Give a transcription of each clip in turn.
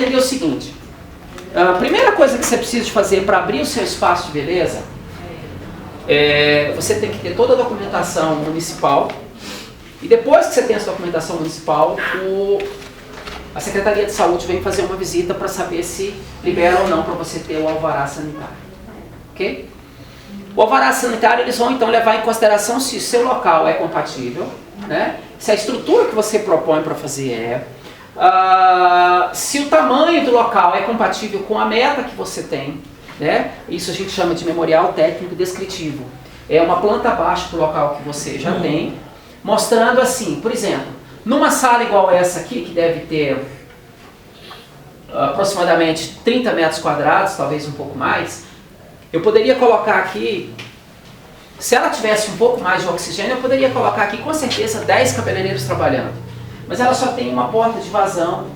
entender o seguinte. A primeira coisa que você precisa de fazer para abrir o seu espaço de beleza você tem que ter toda a documentação municipal. E depois que você tem essa documentação municipal, a Secretaria de Saúde vem fazer uma visita para saber se libera ou não para você ter o alvará sanitário. Ok? O alvará sanitário, eles vão então levar em consideração se o seu local é compatível, né? Se a estrutura que você propõe para fazer se o tamanho do local é compatível com a meta que você tem, né? Isso a gente chama de memorial técnico descritivo. É uma planta baixa para o local que você já tem, mostrando assim, por exemplo, numa sala igual essa aqui, que deve ter aproximadamente 30 metros quadrados, talvez um pouco mais, eu poderia colocar aqui, se ela tivesse um pouco mais de oxigênio, eu poderia colocar aqui com certeza 10 cabeleireiros trabalhando. Mas ela só tem uma porta de vazão,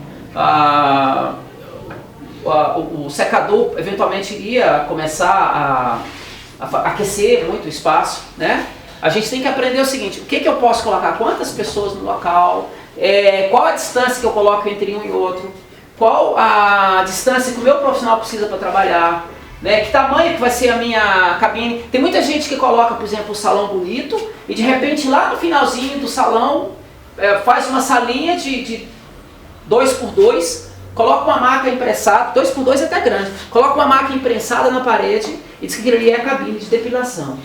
o secador eventualmente iria começar a aquecer muito o espaço, né? A gente tem que aprender o seguinte, o que eu posso colocar, quantas pessoas no local, qual a distância que eu coloco entre um e outro, qual a distância que o meu profissional precisa para trabalhar, né? Que tamanho que vai ser a minha cabine. Tem muita gente que coloca, por exemplo, o salão bonito e de repente lá no finalzinho do salão faz uma salinha de 2x2, coloca uma maca imprensada, 2x2 é até grande, coloca uma maca imprensada na parede e diz que aquilo ali é a cabine de depilação.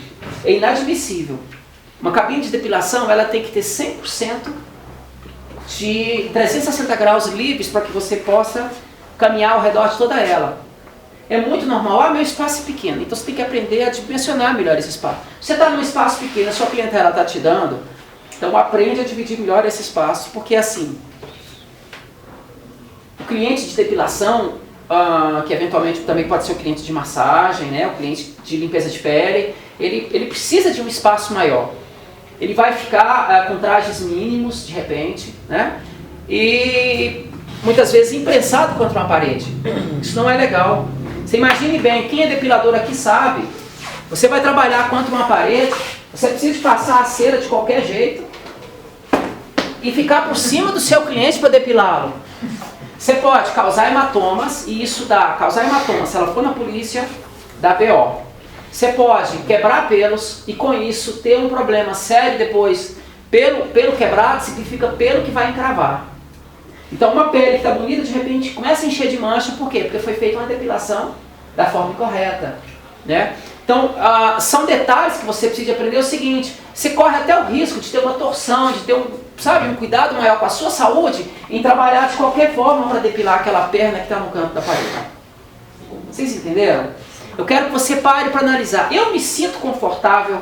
É inadmissível. Uma cabine de depilação, ela tem que ter 100% de 360 graus livres para que você possa caminhar ao redor de toda ela. É muito normal, meu espaço é pequeno, então você tem que aprender a dimensionar melhor esse espaço. Você está num espaço pequeno, a sua clientela está te dando, então aprende a dividir melhor esse espaço, porque assim, o cliente de depilação, que eventualmente também pode ser o cliente de massagem, né, o cliente de limpeza de pele, ele precisa de um espaço maior. Ele vai ficar com trajes mínimos, de repente, né, e muitas vezes imprensado contra uma parede. Isso não é legal. Você imagine bem, quem é depilador aqui sabe, você vai trabalhar contra uma parede, você precisa de passar a cera de qualquer jeito e ficar por cima do seu cliente para depilá-lo. Você pode causar hematomas, e isso causar hematomas, se ela for na polícia, dá BO. Você pode quebrar pelos, e com isso ter um problema sério depois. Pelo quebrado significa pelo que vai encravar. Então uma pele que está bonita, de repente começa a encher de mancha, por quê? Porque foi feita uma depilação da forma correta, né? Então, são detalhes que você precisa aprender. O seguinte, você corre até o risco de ter uma torção, de ter um cuidado maior com a sua saúde em trabalhar de qualquer forma para depilar aquela perna que está no canto da parede. Vocês entenderam? Eu quero que você pare para analisar. Eu me sinto confortável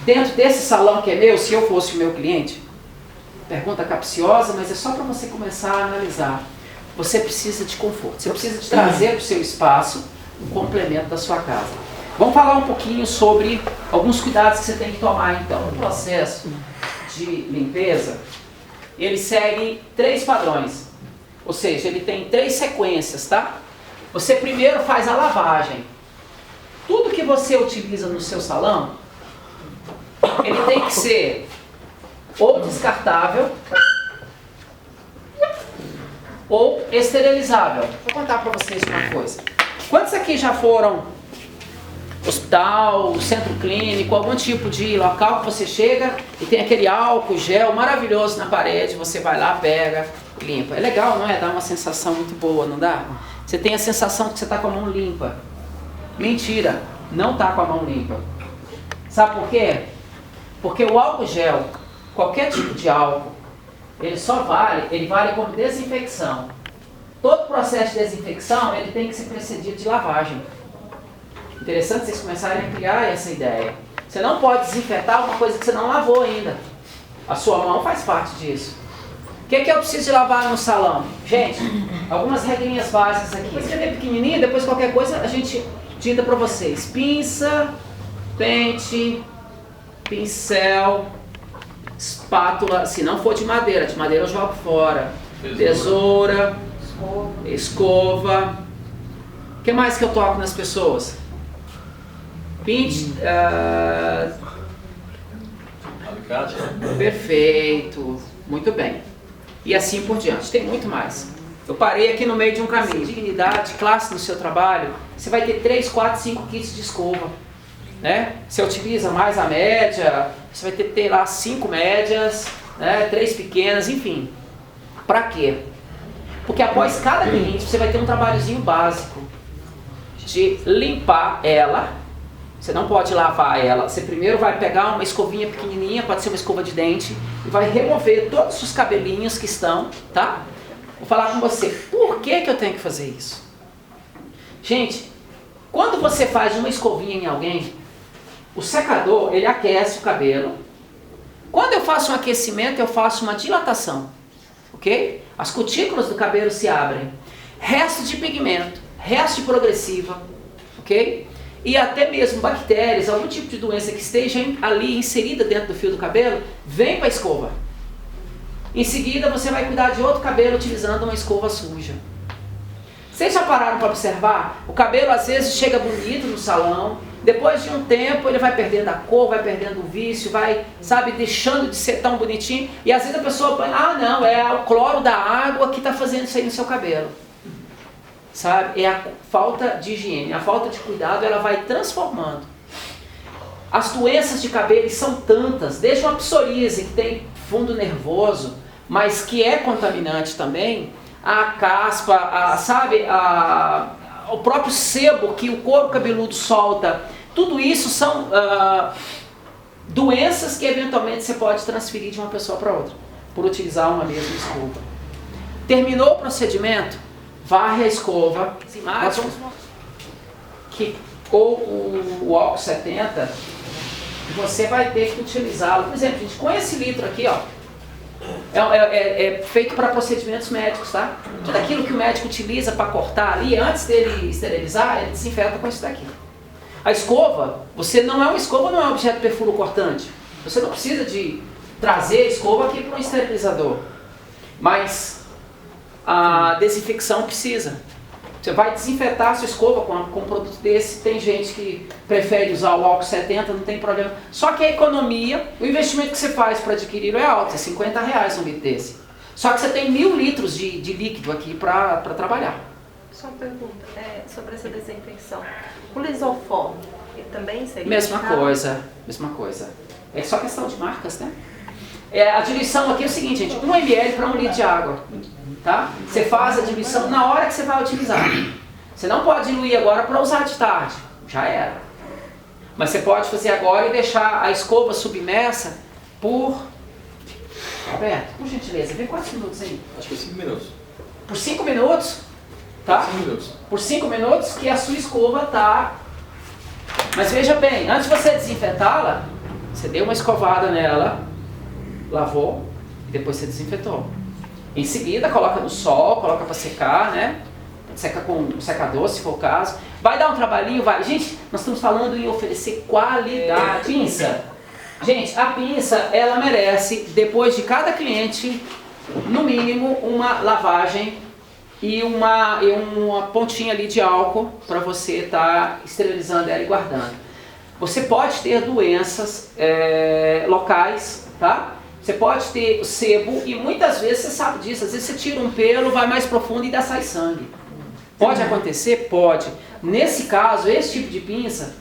dentro desse salão que é meu, se eu fosse o meu cliente? Pergunta capciosa, mas é só para você começar a analisar. Você precisa de conforto, você precisa de trazer para o seu espaço um complemento da sua casa. Vamos falar um pouquinho sobre alguns cuidados que você tem que tomar então. O processo de limpeza, ele segue 3 padrões, ou seja, ele tem 3 sequências, tá? Você primeiro faz a lavagem. Tudo que você utiliza no seu salão, ele tem que ser ou descartável ou esterilizável. Vou contar para vocês uma coisa. Quantos aqui já foram hospital, centro clínico, algum tipo de local que você chega e tem aquele álcool, gel maravilhoso na parede, você vai lá, pega e limpa. É legal, não é? Dá uma sensação muito boa, não dá? Você tem a sensação que você está com a mão limpa. Mentira, não está com a mão limpa. Sabe por quê? Porque o álcool gel, qualquer tipo de álcool, ele vale como desinfecção. Todo processo de desinfecção, ele tem que ser precedido de lavagem. Interessante vocês começarem a criar essa ideia. Você não pode desinfetar uma coisa que você não lavou ainda. A sua mão faz parte disso. O que eu preciso de lavar no salão? Gente, algumas regrinhas básicas aqui. Vou escrever pequenininho, depois qualquer coisa a gente dita para vocês. Pinça, pente, pincel, espátula, se não for de madeira eu jogo fora. Tesoura, escova. O que mais que eu toco nas pessoas? Pinte, alicate. Perfeito, muito bem. E assim por diante, tem muito mais. Eu parei aqui no meio de um caminho. Dignidade, classe no seu trabalho, você vai ter 3, 4, 5 kits de escova. Né? Você utiliza mais a média, você vai ter lá 5 médias, né? 3 pequenas, enfim. Para quê? Porque após cada cliente você vai ter um trabalhozinho básico de limpar ela. Você não pode lavar ela. Você primeiro vai pegar uma escovinha pequenininha, pode ser uma escova de dente, e vai remover todos os cabelinhos que estão, tá? Vou falar com você, por que eu tenho que fazer isso? Gente, quando você faz uma escovinha em alguém, o secador, ele aquece o cabelo. Quando eu faço um aquecimento, eu faço uma dilatação, ok? As cutículas do cabelo se abrem. Resto de pigmento, resto de progressiva, ok? E até mesmo bactérias, algum tipo de doença que esteja ali inserida dentro do fio do cabelo, vem para a escova. Em seguida, você vai cuidar de outro cabelo utilizando uma escova suja. Vocês já pararam para observar? O cabelo às vezes chega bonito no salão, depois de um tempo ele vai perdendo a cor, vai perdendo o vício, vai, sabe, deixando de ser tão bonitinho. E às vezes a pessoa põe, ah não, é o cloro da água que está fazendo isso aí no seu cabelo. Sabe? É a falta de higiene, a falta de cuidado, ela vai transformando. As doenças de cabelo são tantas, desde uma psoríase que tem fundo nervoso, mas que é contaminante também, a caspa, o próprio sebo que o couro cabeludo solta, tudo isso são doenças que eventualmente você pode transferir de uma pessoa para outra, por utilizar uma mesma escova. Terminou o procedimento, varre a escova, ou o álcool 70, você vai ter que utilizá-lo. Por exemplo, gente, com esse litro aqui, ó, é feito para procedimentos médicos, tá? Tudo aquilo que o médico utiliza para cortar ali, antes dele esterilizar, ele desinfeta com isso daqui. A escova, você não é uma escova, não é um objeto perfuro-cortante. Você não precisa de trazer a escova aqui para um esterilizador. Mas a desinfecção precisa. Você vai desinfetar a sua escova com um produto desse. Tem gente que prefere usar o álcool 70, não tem problema. Só que a economia, o investimento que você faz para adquirir é alto, é R$50 um litro desse. Só que você tem 1000 litros de líquido aqui para trabalhar. Só uma pergunta, sobre essa desinfecção. O lisoform, ele também seria? Mesma coisa. É só questão de marcas, né? A diluição aqui é o seguinte, gente, 1 ml para 1 litro de água. Tá? Você faz a diluição na hora que você vai utilizar. Você não pode diluir agora para usar de tarde, já era. Mas você pode fazer agora e deixar a escova submersa por... Roberto, por gentileza, vê quantos minutos aí? Acho que é 5 minutos. Por 5 minutos, tá? 5 minutos. Por 5 minutos que a sua escova tá... Mas veja bem, antes de você desinfetá-la, você deu uma escovada nela, lavou e depois você desinfetou. Em seguida, coloca no sol, coloca para secar, né? Seca com um secador, se for o caso. Vai dar um trabalhinho, vai. Gente, nós estamos falando em oferecer qualidade. Pinça. Gente, a pinça, ela merece, depois de cada cliente, no mínimo, uma lavagem e uma pontinha ali de álcool para você estar esterilizando ela e guardando. Você pode ter doenças locais, tá? Você pode ter sebo e muitas vezes você sabe disso, às vezes você tira um pelo, vai mais profundo e ainda sai sangue. Pode acontecer? Pode. Nesse caso, esse tipo de pinça,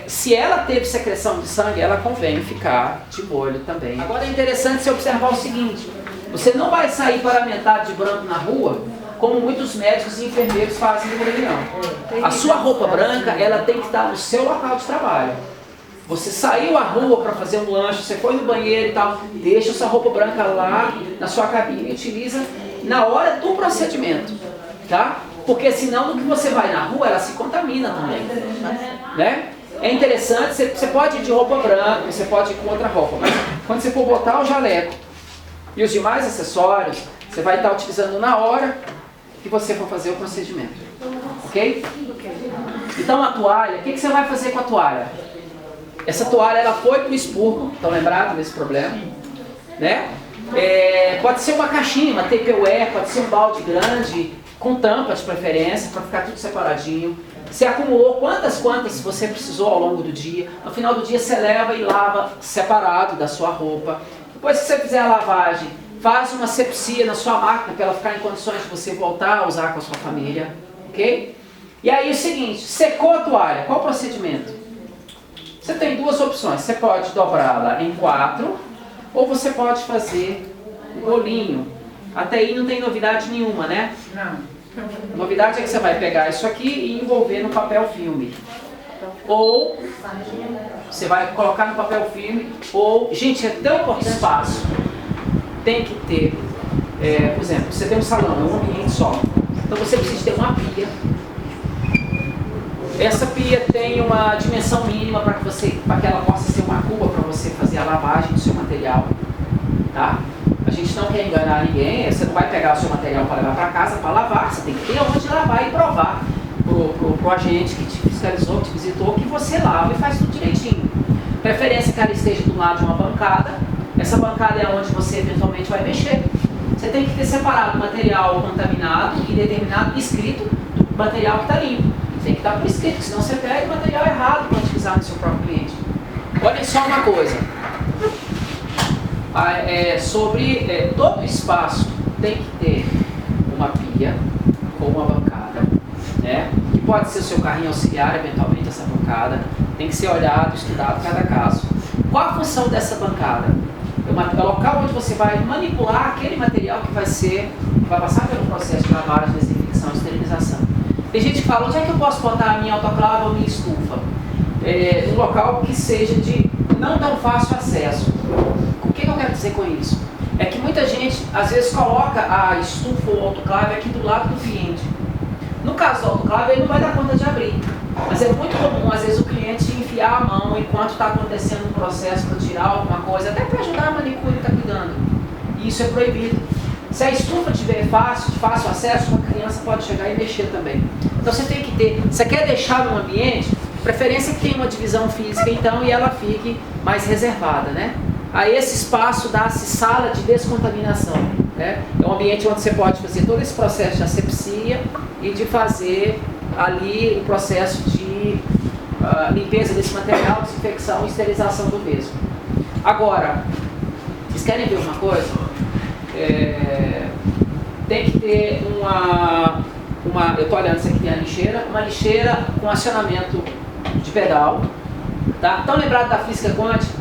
se ela teve secreção de sangue, ela convém ficar de molho também. Agora é interessante você observar o seguinte, você não vai sair paramentado de branco na rua, como muitos médicos e enfermeiros fazem no reunião. A sua roupa branca, ela tem que estar no seu local de trabalho. Você saiu à rua para fazer um lanche, você foi no banheiro e tal, deixa essa roupa branca lá na sua cabine e utiliza na hora do procedimento, tá? Porque senão no que você vai na rua, ela se contamina também, né? É interessante, você pode ir de roupa branca, você pode ir com outra roupa, mas quando você for botar o jaleco e os demais acessórios, você vai estar utilizando na hora que você for fazer o procedimento, ok? Então a toalha, o que você vai fazer com a toalha? Essa toalha, ela foi para o expurgo, estão lembrados desse problema? Né? Pode ser uma caixinha, uma Tupperware, pode ser um balde grande, com tampa de preferência, para ficar tudo separadinho. Você acumulou quantas você precisou ao longo do dia. No final do dia você leva e lava separado da sua roupa. Depois que você fizer a lavagem, faz uma asepsia na sua máquina para ela ficar em condições de você voltar a usar com a sua família, ok? E aí o seguinte, secou a toalha, qual o procedimento? Você tem duas opções, você pode dobrá-la em 4, ou você pode fazer um rolinho. Até aí não tem novidade nenhuma, né? Não. A novidade é que você vai pegar isso aqui e envolver no papel filme. Ou você vai colocar no papel filme, ou, gente, é tão pouco espaço. Tem que ter, por exemplo, você tem um salão, é um ambiente só. Então você precisa ter uma pia. Essa pia tem uma dimensão mínima para que ela possa ser uma cuba para você fazer a lavagem do seu material. Tá? A gente não quer enganar ninguém, você não vai pegar o seu material para levar para casa para lavar, você tem que ter onde lavar e provar pro agente que te fiscalizou, que te visitou, que você lava e faz tudo direitinho. Preferência que ela esteja do lado de uma bancada, essa bancada é onde você eventualmente vai mexer. Você tem que ter separado o material contaminado e determinado, escrito, do material que está limpo. Tem que estar por escrito, senão você pega o material errado para utilizar no seu próprio cliente. Olha só uma coisa. Sobre todo o espaço tem que ter uma pia ou uma bancada, né? Que pode ser o seu carrinho auxiliar, eventualmente, essa bancada. Tem que ser olhado, estudado cada caso. Qual a função dessa bancada? É o local onde você vai manipular aquele material que vai passar pelo processo de lavagem, desinfecção e esterilização. Tem gente que fala, onde é que eu posso botar a minha autoclave ou a minha estufa? Um local que seja de não tão fácil acesso. O que eu quero dizer com isso? É que muita gente, às vezes, coloca a estufa ou autoclave aqui do lado do cliente. No caso do autoclave, ele não vai dar conta de abrir. Mas é muito comum, às vezes, o cliente enfiar a mão enquanto está acontecendo um processo para tirar alguma coisa, até para ajudar a manicure que está cuidando. E isso é proibido. Se a estufa tiver de fácil acesso, uma criança pode chegar e mexer também. Então você tem que ter, você quer deixar num ambiente, preferência que tenha uma divisão física então e ela fique mais reservada, né? A esse espaço dá-se sala de descontaminação, né? É um ambiente onde você pode fazer todo esse processo de asepsia e de fazer ali o processo de limpeza desse material, desinfecção e esterilização do mesmo. Agora, vocês querem ver uma coisa? Tem que ter eu estou olhando, isso aqui tem a lixeira, uma lixeira com acionamento de pedal, tá? Estão lembrados da física quântica?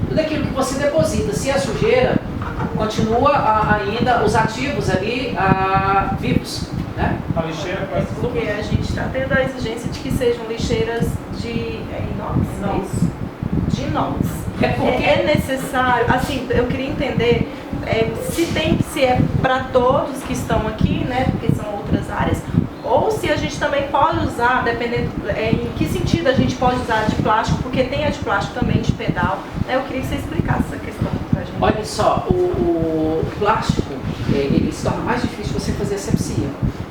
Tudo aquilo que você deposita, se é sujeira, continua ainda os ativos ali vivos, né? A lixeira parece porque a gente está tendo a exigência de que sejam lixeiras de inox. Inox. De inox. Porque é necessário, assim, eu queria entender se é para todos que estão aqui, né, porque são outras áreas, ou se a gente também pode usar, dependendo em que sentido a gente pode usar de plástico, porque tem a de plástico também de pedal. Eu queria que você explicasse essa questão pra gente. Olha só, o plástico, ele se torna mais difícil você fazer asepsia.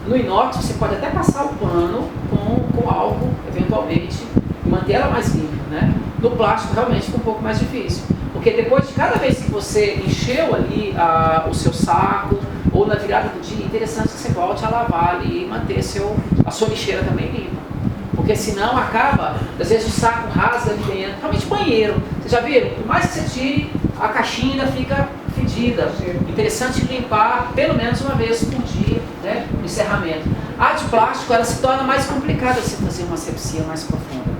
No inox você pode até passar o pano com álcool, eventualmente, e manter ela mais limpa, né? No plástico realmente fica um pouco mais difícil. Porque depois de cada vez que você encheu ali o seu saco, ou na virada do dia, é interessante que você volte a lavar ali e manter a sua lixeira também limpa. Porque senão acaba, às vezes o saco rasga ali dentro, principalmente banheiro. Vocês já viram? Por mais que você tire, a caixinha ainda fica fedida. Interessante limpar pelo menos uma vez por dia, né, no encerramento. A de plástico, ela se torna mais complicada de se fazer uma asepsia mais profunda.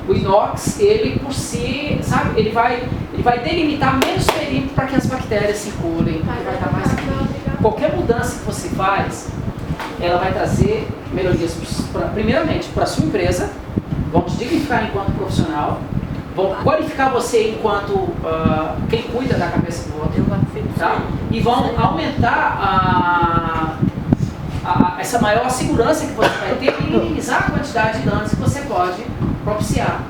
O inox, ele por si, sabe, ele vai delimitar menos perímetro para que as bactérias circulem, ele vai estar mais limpo. Qualquer mudança que você faz, ela vai trazer melhorias, primeiramente, para a sua empresa, vão te dignificar enquanto profissional, vão qualificar você enquanto quem cuida da cabeça do outro, tá? E vão aumentar essa maior segurança que você vai ter e minimizar a quantidade de danos que você pode propiciar.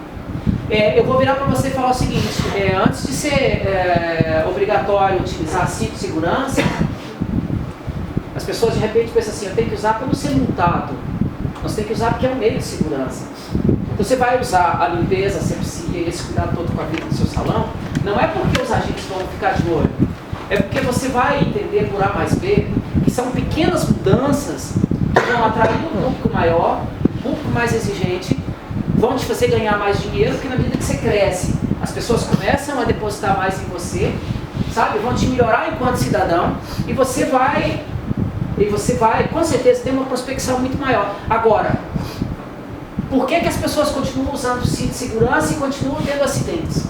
Eu vou virar para você e falar o seguinte, antes de ser obrigatório utilizar cinto de segurança, as pessoas de repente pensam assim, eu tenho que usar para não ser multado. Nós temos que usar porque é um meio de segurança. Então você vai usar a limpeza, a asepsia e esse cuidado todo com a vida do seu salão, não é porque os agentes vão ficar de olho, é porque você vai entender por A mais B que são pequenas mudanças que vão atrair um público maior, um público mais exigente, vão te fazer ganhar mais dinheiro, porque na medida que você cresce, as pessoas começam a depositar mais em você sabe? Vão te melhorar enquanto cidadão e você vai com certeza ter uma prospecção muito maior. Agora, por que as pessoas continuam usando o cinto de segurança e continuam tendo acidentes?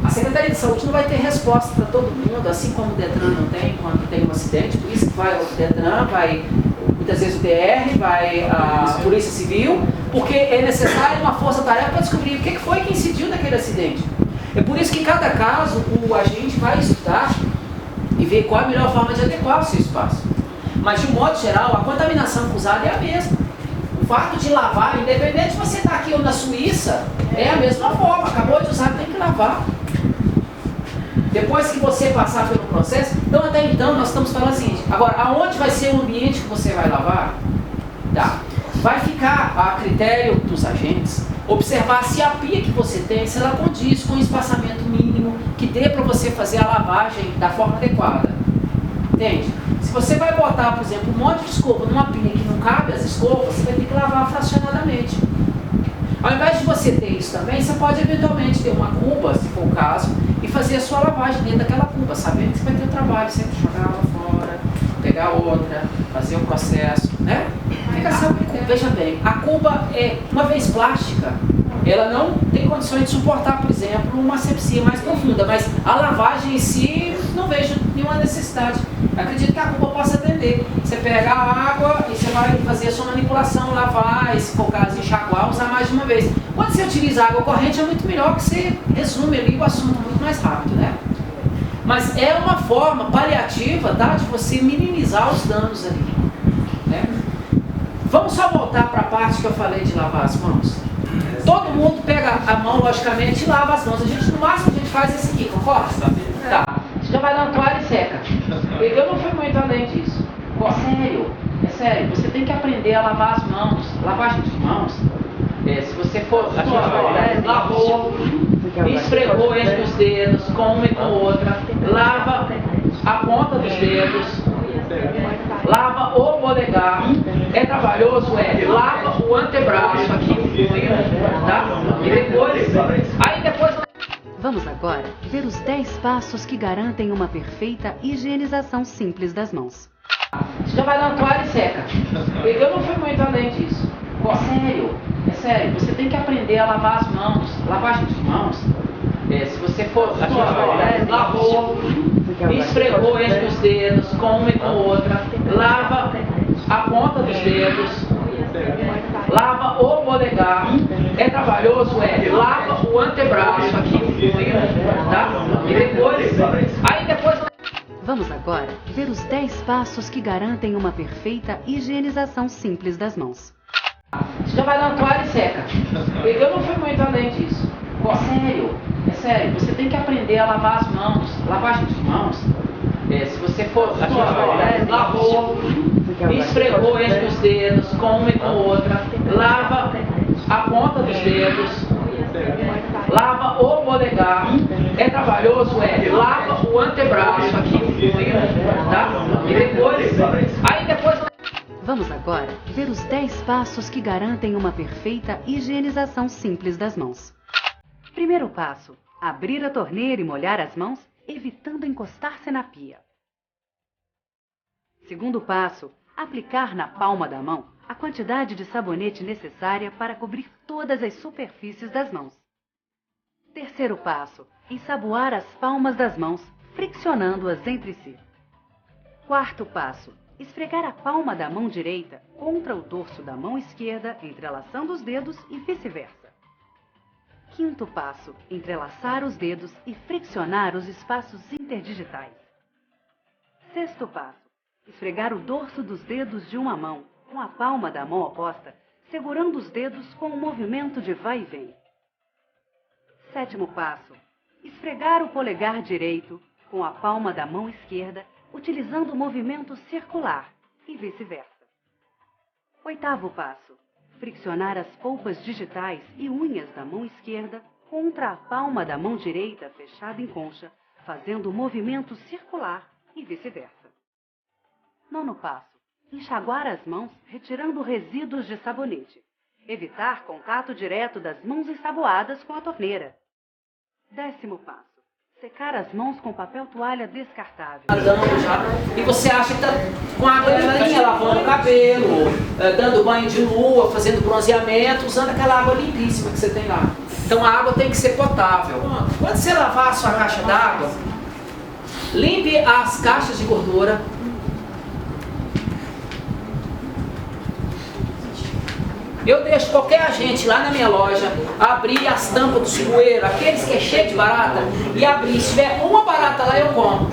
A Secretaria de Saúde não vai ter resposta para todo mundo, assim como o Detran não tem quando tem um acidente, por isso que vai o Detran, vai muitas vezes o DR, vai a Polícia Civil, porque é necessário uma força-tarefa para descobrir o que foi que incidiu naquele acidente. É por isso que em cada caso o agente vai estudar e ver qual a melhor forma de adequar o seu espaço. Mas de um modo geral, a contaminação cruzada é a mesma. O fato de lavar, independente de você estar aqui ou na Suíça, é a mesma forma. Acabou de usar, tem que lavar. Depois que você passar pelo processo, então até então nós estamos falando assim, agora, aonde vai ser o ambiente que você vai lavar? Tá. Vai ficar a critério dos agentes observar se a pia que você tem, se ela condiz com o espaçamento mínimo que dê para você fazer a lavagem da forma adequada. Entende? Se você vai botar, por exemplo, um monte de escova numa pia que não cabe as escovas, você vai ter que lavar fracionadamente. Ao invés de você ter isso também, você pode eventualmente ter uma cuba, se for o caso, e fazer a sua lavagem dentro daquela cuba, sabendo que você vai ter o trabalho, sempre jogar ela fora, pegar outra, fazer o processo, né? Fica sempre, veja bem, a cuba é, uma vez plástica, ela não tem condições de suportar, por exemplo, uma asepsia mais profunda, mas a lavagem em si, não vejo nenhuma necessidade. Acredito que a cuba possa atender. Você pega a água e você vai fazer a sua manipulação, lavar, e se for o caso, enxaguar, usar mais de uma vez. Quando você utiliza água corrente, é muito melhor que você resume ali o assunto muito mais rápido, né? Mas é uma forma paliativa, tá, de você minimizar os danos ali, né? Vamos só voltar para a parte que eu falei de lavar as mãos. Todo mundo pega a mão, logicamente, e lava as mãos. No máximo, a gente faz esse aqui, concorda? Tá. Você já vai dar uma toalha e seca. Eu não fui muito além disso. É sério. Você tem que aprender a lavar as mãos. Lavagem de mãos. Se você for... lavou, esfregou entre os dedos, com uma e com outra. Lava a ponta dos dedos. Lava o polegar. É trabalhoso? Lava o antebraço aqui. Tá? E depois... Vamos agora ver os 10 passos que garantem uma perfeita higienização simples das mãos. Você já vai dar uma toalha e seca. Eu não fui muito além disso. É sério. Você tem que aprender a lavar as mãos. Lavagem de mãos. Se você for... lavou, esfregou entre os dedos, com uma e com outra. Lava a ponta dos dedos. Lava o polegar. É trabalhoso? Lava o antebraço aqui. Tá? E depois... Vamos agora ver os 10 passos que garantem uma perfeita higienização simples das mãos. Você já vai dar uma toalha e seca. Eu não fui muito além disso. É sério. Você tem que aprender a lavar as mãos. Lavagem de mãos. Se você for... lavou, esfregou entre os dedos, com uma e com outra. Lava a ponta dos dedos. Lava o polegar. É trabalhoso? Lava o antebraço aqui. Tá? E depois... Vamos agora ver os 10 passos que garantem uma perfeita higienização simples das mãos. Primeiro passo: abrir a torneira e molhar as mãos, evitando encostar-se na pia. Segundo passo: aplicar na palma da mão a quantidade de sabonete necessária para cobrir todas as superfícies das mãos. Terceiro passo: ensaboar as palmas das mãos, friccionando-as entre si. Quarto passo: esfregar a palma da mão direita contra o dorso da mão esquerda, entrelaçando os dedos e vice-versa. Quinto passo: entrelaçar os dedos e friccionar os espaços interdigitais. Sexto passo: esfregar o dorso dos dedos de uma mão com a palma da mão oposta, segurando os dedos com um movimento de vai e vem. Sétimo passo: esfregar o polegar direito com a palma da mão esquerda, utilizando o movimento circular e vice-versa. Oitavo passo: friccionar as polpas digitais e unhas da mão esquerda contra a palma da mão direita fechada em concha, fazendo o movimento circular e vice-versa. Nono passo: enxaguar as mãos retirando resíduos de sabonete. Evitar contato direto das mãos ensaboadas com a torneira. Décimo passo: Secar as mãos com papel toalha descartável. Nadando já, e você acha que está com água limpinha, lavando o cabelo, dando banho de lua, fazendo bronzeamento, usando aquela água limpíssima que você tem lá. Então a água tem que ser potável. Quando você lavar a sua caixa d'água, limpe as caixas de gordura. Eu deixo qualquer agente lá na minha loja abrir as tampas dos bueiros, aqueles que é cheio de barata, e abrir. Se tiver uma barata lá, eu compro.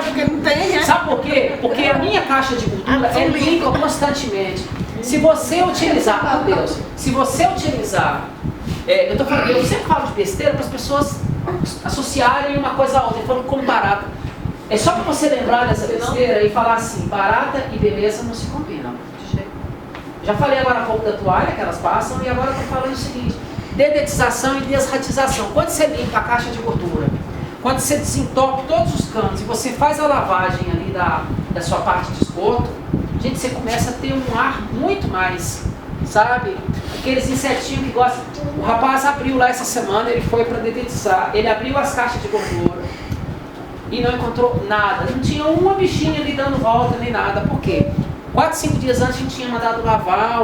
Porque não tem, né? Sabe por quê? Porque a minha caixa de gordura é limpa constantemente. Se você utilizar, meu Deus, se você utilizar, eu sempre falo de besteira para as pessoas associarem uma coisa a outra, falando como barata. É só para você lembrar dessa besteira e falar assim, barata e beleza não se combinam. Já falei agora há pouco da toalha que elas passam e agora estou falando o seguinte, dedetização e desratização. Quando você limpa a caixa de gordura, quando você desentope todos os cantos e você faz a lavagem ali da sua parte de esgoto, gente, você começa a ter um ar muito mais, sabe? Aqueles insetinhos que gostam. O rapaz abriu lá essa semana, ele foi para dedetizar, ele abriu as caixas de gordura e não encontrou nada. Não tinha uma bichinha ali dando volta nem nada. Por quê? 4, 5 dias antes a gente tinha mandado lavar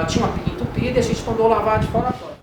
tinha uma pilha entupida e a gente mandou lavar de fora a fora.